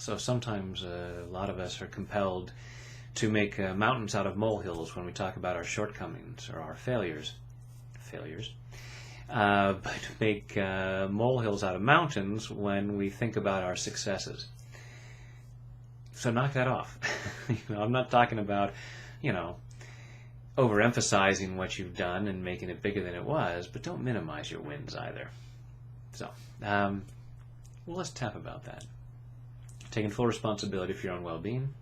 So sometimes a lot of us are compelled to make mountains out of molehills when we talk about our shortcomings or our failures. But make molehills out of mountains when we think about our successes. So knock that off. I'm not talking about, overemphasizing what you've done and making it bigger than it was, but don't minimize your wins either. So, let's tap about that. Taking full responsibility for your own well-being.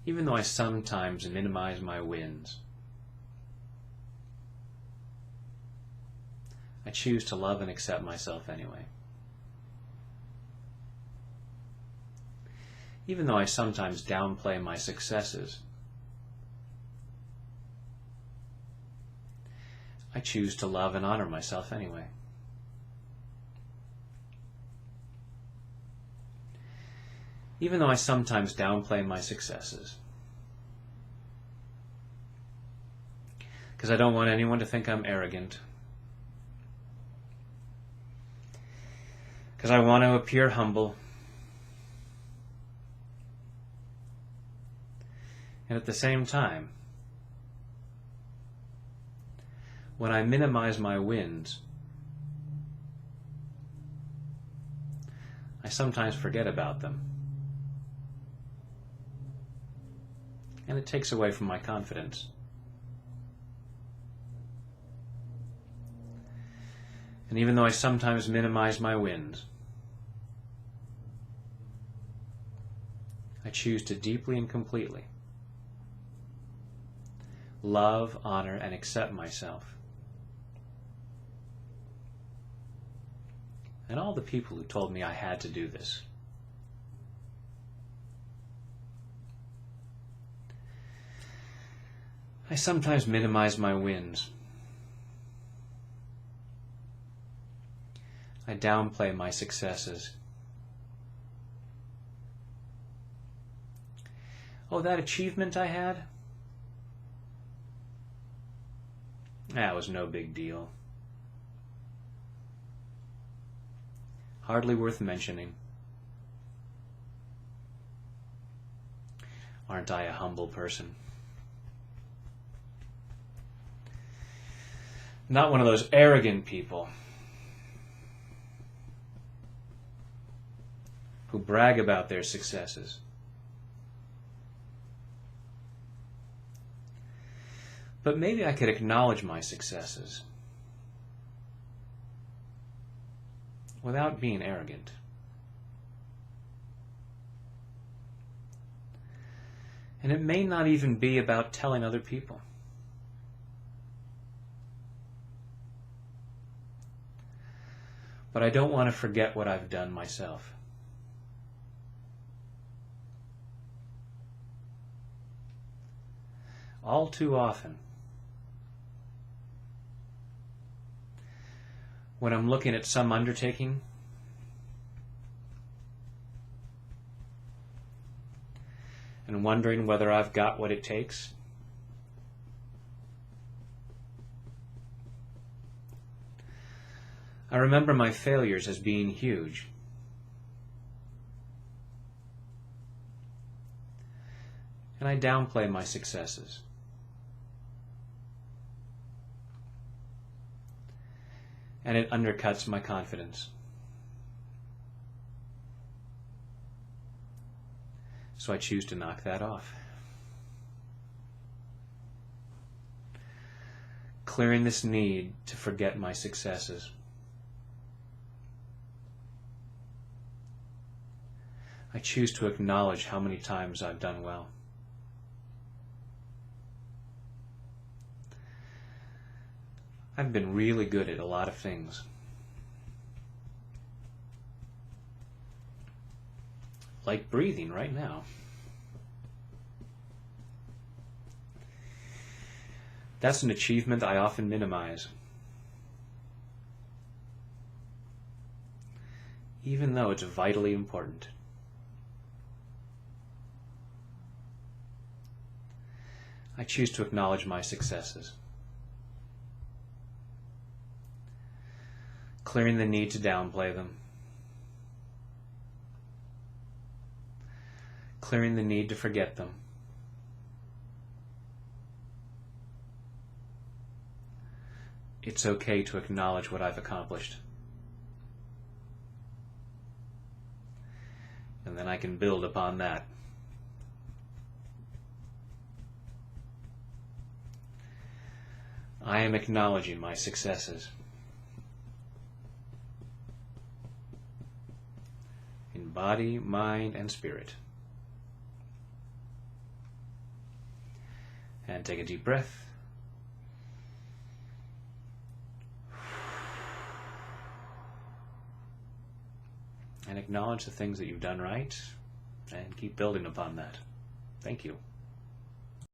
Even though I sometimes minimize my wins, I choose to love and accept myself anyway. Even though I sometimes downplay my successes, I choose to love and honor myself anyway. Even though I sometimes downplay my successes, because I don't want anyone to think I'm arrogant, because I want to appear humble, and at the same time, when I minimize my wins, I sometimes forget about them. And it takes away from my confidence. And even though I sometimes minimize my wins, I choose to deeply and completely love, honor, and accept myself. And all the people who told me I had to do this. I sometimes minimize my wins. I downplay my successes. Oh, that achievement I had? That was no big deal. Hardly worth mentioning. Aren't I a humble person? Not one of those arrogant people who brag about their successes. But maybe I could acknowledge my successes without being arrogant. And it may not even be about telling other people. But I don't want to forget what I've done myself. All too often, when I'm looking at some undertaking, and wondering whether I've got what it takes, I remember my failures as being huge. And I downplay my successes. And it undercuts my confidence. So I choose to knock that off. Clearing this need to forget my successes. I choose to acknowledge how many times I've done well. I've been really good at a lot of things. Like breathing right now. That's an achievement I often minimize. Even though it's vitally important. I choose to acknowledge my successes. Clearing the need to downplay them. clearing the need to forget them. It's okay to acknowledge what I've accomplished. And then I can build upon that. I am acknowledging my successes. In body, mind, and spirit. And take a deep breath. And acknowledge the things that you've done right, and keep building upon that. Thank you.